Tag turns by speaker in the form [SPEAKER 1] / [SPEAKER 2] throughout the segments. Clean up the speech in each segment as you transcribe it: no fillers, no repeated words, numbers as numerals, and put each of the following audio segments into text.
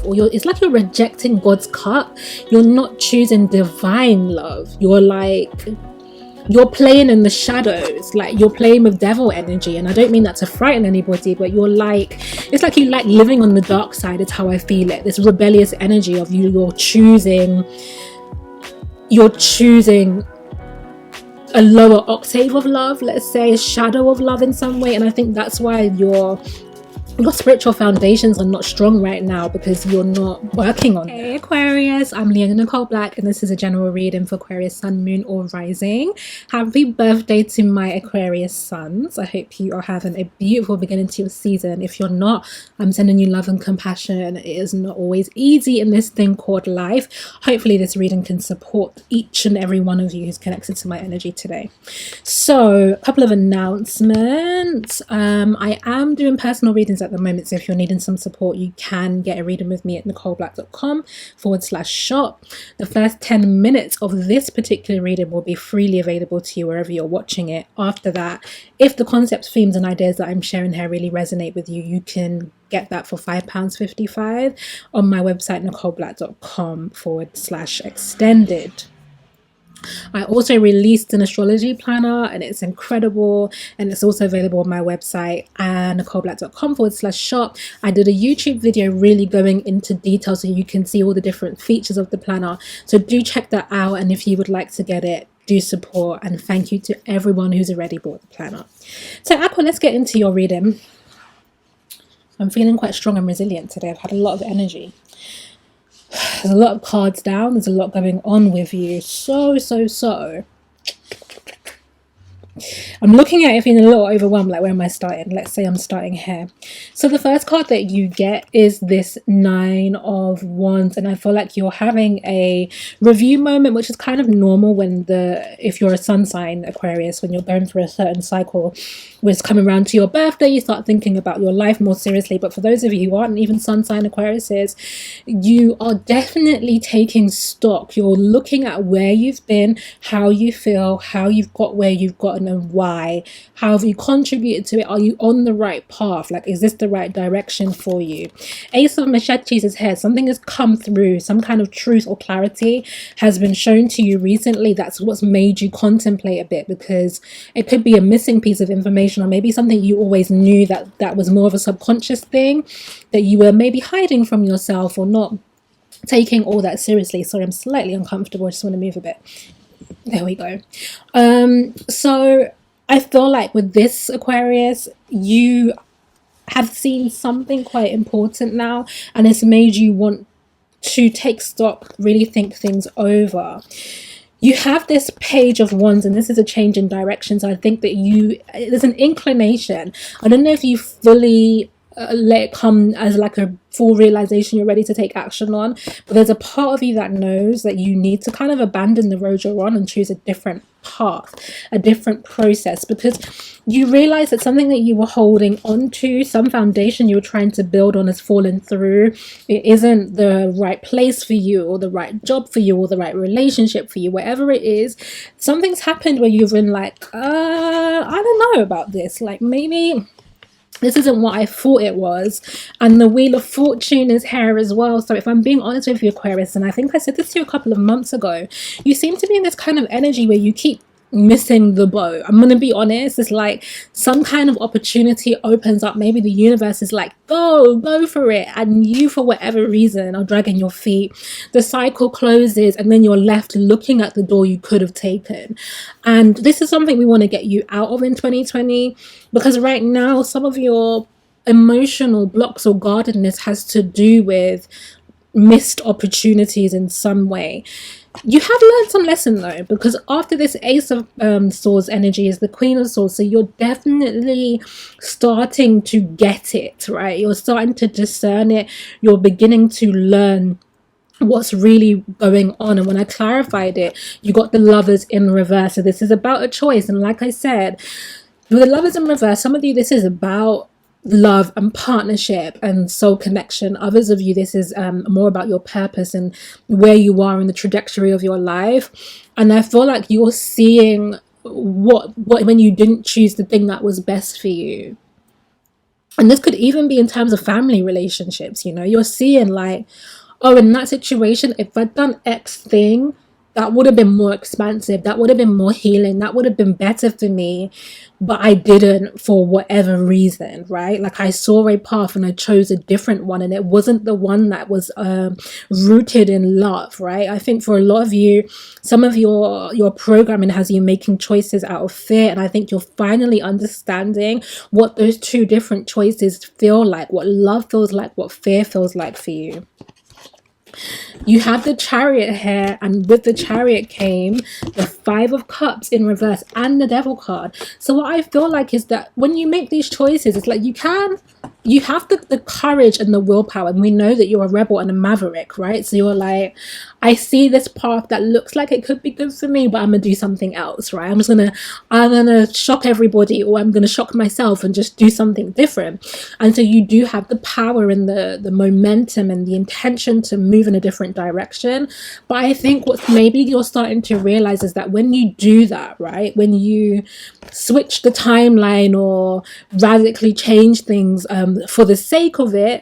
[SPEAKER 1] love, or it's like you're rejecting God's cup. You're not choosing divine love. You're playing in the shadows, like you're playing with devil energy. And I don't mean that to frighten anybody, but it's like you like living on the dark side. It's how I feel it. This rebellious energy of you're choosing a lower octave of love, let's say a shadow of love in some way. And I think that's why your spiritual foundations are not strong right now, because you're not working on it. Hey Aquarius, I'm Leonanicholeblack, and this is a general reading for Aquarius Sun, Moon or Rising. Happy birthday to my Aquarius Suns. I hope you are having a beautiful beginning to your season. If you're not, I'm sending you love and compassion. It is not always easy in this thing called life. Hopefully this reading can support each and every one of you who's connected to my energy today. So a couple of announcements. I am doing personal readings at the moment, so if you're needing some support, you can get a reading with me at nicoleblack.com/shop. The first 10 minutes of this particular reading will be freely available to you wherever you're watching it. After that, if the concepts, themes and ideas that I'm sharing here really resonate with you, you can get that for £5.55 on my website nicoleblack.com/extended. I also released an astrology planner, and it's incredible, and it's also available on my website and nicoleblack.com/shop. I did a YouTube video really going into detail so you can see all the different features of the planner, so do check that out. And if you would like to get it, do support, and thank you to everyone who's already bought the planner. So Aqua, let's get into your reading. I'm feeling quite strong and resilient today. I've had a lot of energy. There's a lot of cards down. There's a lot going on with you. So. I'm looking at it feeling a little overwhelmed, like where am I starting? Let's say I'm starting here. So the first card that you get is this 9 of Wands, and I feel like you're having a review moment, which is kind of normal if you're a sun sign Aquarius, when you're going through a certain cycle, when it's coming around to your birthday, you start thinking about your life more seriously. But for those of you who aren't even sun sign Aquariuses, you are definitely taking stock. You're looking at where you've been, how you feel, how you've got where you've gotten, and why. How have you contributed to it? Are you on the right path? Like, is this the right direction for you? Ace of Machetes is here. Something has come through. Some kind of truth or clarity has been shown to you recently. That's what's made you contemplate a bit, because it could be a missing piece of information, or maybe something you always knew that was more of a subconscious thing that you were maybe hiding from yourself or not taking all that seriously. Sorry, I'm slightly uncomfortable. I just want to move a bit. There we go. So I feel like with this Aquarius, you have seen something quite important now, and it's made you want to take stock, really think things over. You have this Page of Wands, and this is a change in directions. I think that there's an inclination. I don't know if you fully let it come as like a full realization you're ready to take action on, but there's a part of you that knows that you need to kind of abandon the road you're on and choose a different path, a different process, because you realize that something that you were holding on to, some foundation you were trying to build on, has fallen through. It isn't the right place for you, or the right job for you, or the right relationship for you. Whatever it is, something's happened where you've been like, I don't know about this, like maybe this isn't what I thought it was. And the Wheel of Fortune is here as well. So if I'm being honest with you, Aquarius, and I think I said this to you a couple of months ago, you seem to be in this kind of energy where you keep missing the boat. I'm gonna be honest, it's like some kind of opportunity opens up. Maybe the universe is like, go for it, and you, for whatever reason, are dragging your feet. The cycle closes, and then you're left looking at the door you could have taken. And this is something we want to get you out of in 2020, because right now some of your emotional blocks or guardedness has to do with missed opportunities in some way. You have learned some lesson though, because after this Ace of Swords energy is the Queen of Swords, so you're definitely starting to get it, right? You're starting to discern it. You're beginning to learn what's really going on. And when I clarified it, you got the Lovers in reverse. So this is about a choice, and like I said, with the Lovers in reverse, some of you, this is about love and partnership and soul connection. Others of you, this is more about your purpose and where you are in the trajectory of your life. And I feel like you're seeing what when you didn't choose the thing that was best for you. And this could even be in terms of family relationships. You know, you're seeing like, oh, in that situation, if I'd done X thing, that would have been more expansive, that would have been more healing, that would have been better for me, but I didn't for whatever reason, right? Like I saw a path and I chose a different one, and it wasn't the one that was rooted in love, right? I think for a lot of you, some of your programming has you making choices out of fear, and I think you're finally understanding what those two different choices feel like, what love feels like, what fear feels like for you. You have the Chariot here, and with the Chariot came the Five of Cups in reverse and the Devil card. So what I feel like is that when you make these choices, it's like you have the courage and the willpower, and we know that you're a rebel and a maverick, right? So you're like, I see this path that looks like it could be good for me, but I'm gonna do something else, right? I'm gonna shock everybody, or I'm gonna shock myself and just do something different. And so you do have the power and the momentum and the intention to move in a different direction. But I think what maybe you're starting to realize is that when you do that, right, when you switch the timeline or radically change things for the sake of it,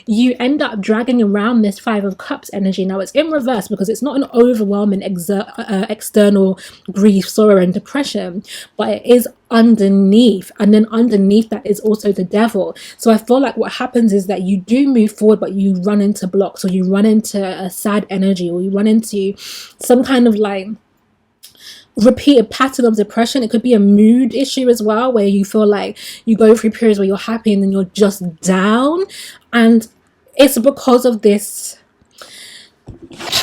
[SPEAKER 1] you end up dragging around this Five of Cups energy. Now it's in reverse because it's not an overwhelming external grief, sorrow and depression, but it is underneath, and then underneath that is also the Devil. So I feel like what happens is that you do move forward, but you run into blocks, or you run into a sad energy, or you run into some kind of like repeated pattern of depression. It could be a mood issue as well, where you feel like you go through periods where you're happy and then you're just down, and it's because of this,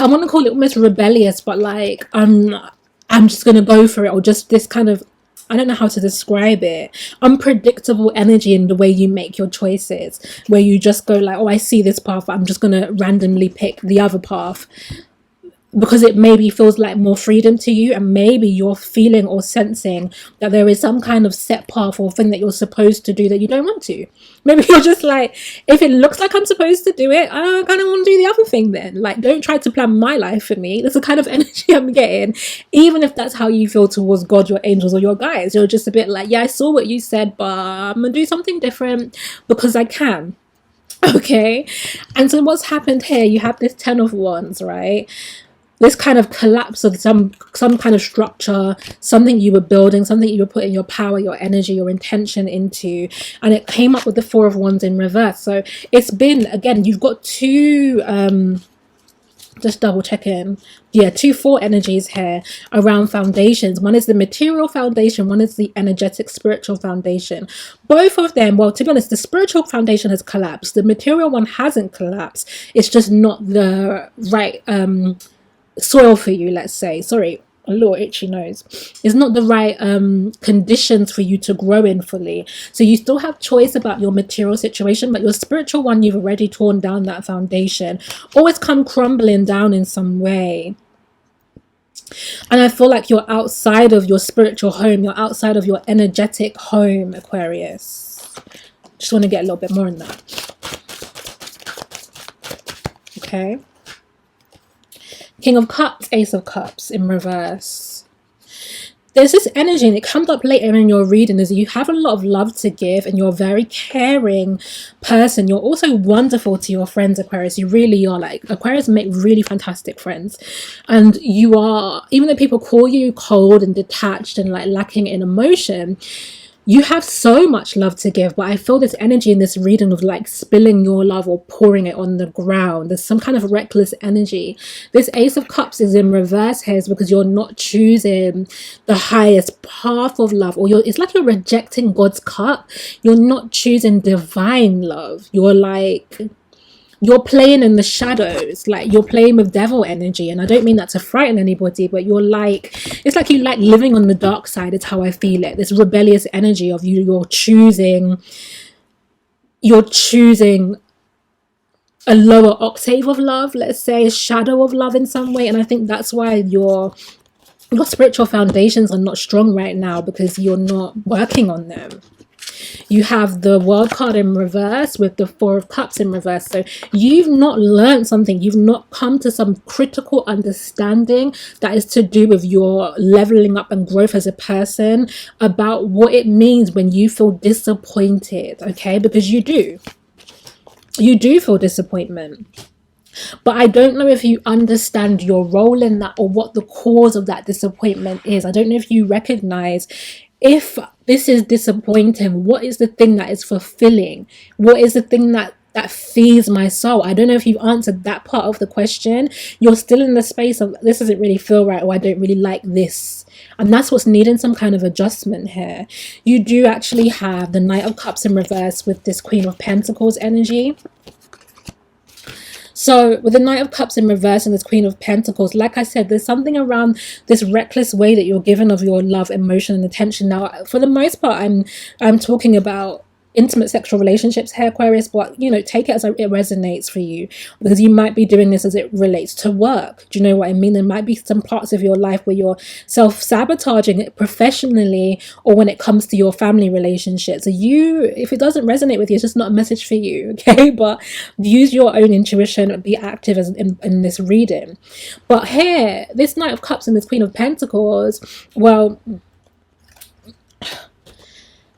[SPEAKER 1] I want to call it almost rebellious, but like I'm just gonna go for it, or just this kind of, I don't know how to describe it, unpredictable energy in the way you make your choices, where you just go like, oh, I see this path, but I'm just gonna randomly pick the other path because it maybe feels like more freedom to you, and maybe you're feeling or sensing that there is some kind of set path or thing that you're supposed to do that you don't want to. Maybe you're just like, if it looks like I'm supposed to do it, I kind of want to do the other thing then. Like, don't try to plan my life for me. That's the kind of energy I'm getting. Even if that's how you feel towards God, your angels, or your guides, you're just a bit like, yeah, I saw what you said, but I'm going to do something different because I can. Okay? And so what's happened here, you have this Ten of Wands, right? This kind of collapse of some kind of structure, something you were building, something you were putting your power, your energy, your intention into, and it came up with the Four of Wands in reverse. So it's been, again, you've got two, just double checking, yeah, 2-4 energies here around foundations. One is the material foundation, one is the energetic spiritual foundation. Both of them, well, to be honest, the spiritual foundation has collapsed, the material one hasn't collapsed. It's just not the right soil for you, let's say. Sorry, a little itchy nose. It's not the right conditions for you to grow in fully. So you still have choice about your material situation, but your spiritual one, you've already torn down that foundation, or it's come crumbling down in some way. And I feel like you're outside of your spiritual home, you're outside of your energetic home, Aquarius. Just want to get a little bit more in that. Okay. King of Cups, Ace of Cups in reverse. There's this energy, and it comes up later in your reading, is you have a lot of love to give, and you're a very caring person. You're also wonderful to your friends, Aquarius. You really are. Like, Aquarius make really fantastic friends, and you are, even though people call you cold and detached and like lacking in emotion, you have so much love to give. But I feel this energy in this reading of like spilling your love or pouring it on the ground. There's some kind of reckless energy. This Ace of Cups is in reverse here because you're not choosing the highest path of love, or it's like you're rejecting God's cup. You're not choosing divine love. You're playing in the shadows, like you're playing with devil energy. And I don't mean that to frighten anybody, but you're like, it's like you like living on the dark side. It's how I feel it. This rebellious energy of you're choosing a lower octave of love, let's say a shadow of love in some way. And I think that's why your spiritual foundations are not strong right now, because you're not working on them. You have the World card in reverse with the Four of Cups in reverse. So you've not learned something. You've not come to some critical understanding that is to do with your leveling up and growth as a person, about what it means when you feel disappointed, okay? Because you do. You do feel disappointment. But I don't know if you understand your role in that, or what the cause of that disappointment is. I don't know if you recognize, if this is disappointing, what is the thing that is fulfilling? What is the thing that feeds my soul? I don't know if you've answered that part of the question. You're still in the space of, this doesn't really feel right, or I don't really like this. And that's what's needing some kind of adjustment here. You do actually have the Knight of Cups in reverse with this Queen of Pentacles energy. So with the Knight of Cups in reverse and this Queen of Pentacles, like I said, there's something around this reckless way that you're given of your love, emotion, and attention. Now, for the most part, I'm talking about intimate sexual relationships here, Aquarius, but you know, take it as it resonates for you, because you might be doing this as it relates to work. Do you know what I mean? There might be some parts of your life where you're self-sabotaging it professionally, or when it comes to your family relationships. So if it doesn't resonate with you, it's just not a message for you, okay? But use your own intuition, be active in this reading. But here, this Knight of Cups and this Queen of Pentacles, well,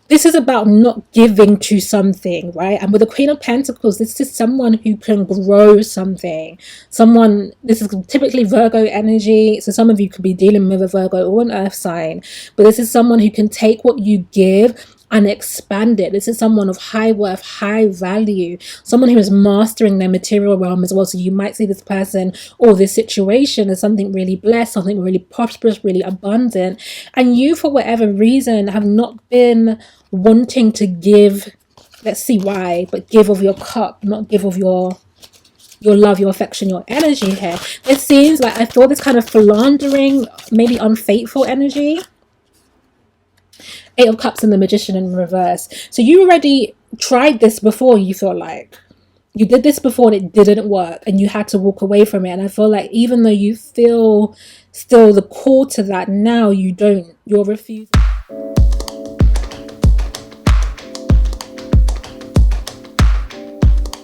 [SPEAKER 1] this is about not giving to something, right? And with the Queen of Pentacles, this is someone who can grow something. This is typically Virgo energy. So some of you could be dealing with a Virgo or an earth sign. But this is someone who can take what you give and expand it. This is someone of high worth, high value, someone who is mastering their material realm as well. So you might see this person or this situation as something really blessed, something really prosperous, really abundant. And you, for whatever reason, have not been wanting to give, let's see why, but give of your cup, not give of your love, your affection, your energy here. It seems like I feel this kind of philandering, maybe unfaithful energy. Eight of Cups and the Magician in reverse. So you already tried this before. You feel like you did this before and it didn't work, and you had to walk away from it. And I feel like even though you feel still the call to that, now you don't. You're refusing.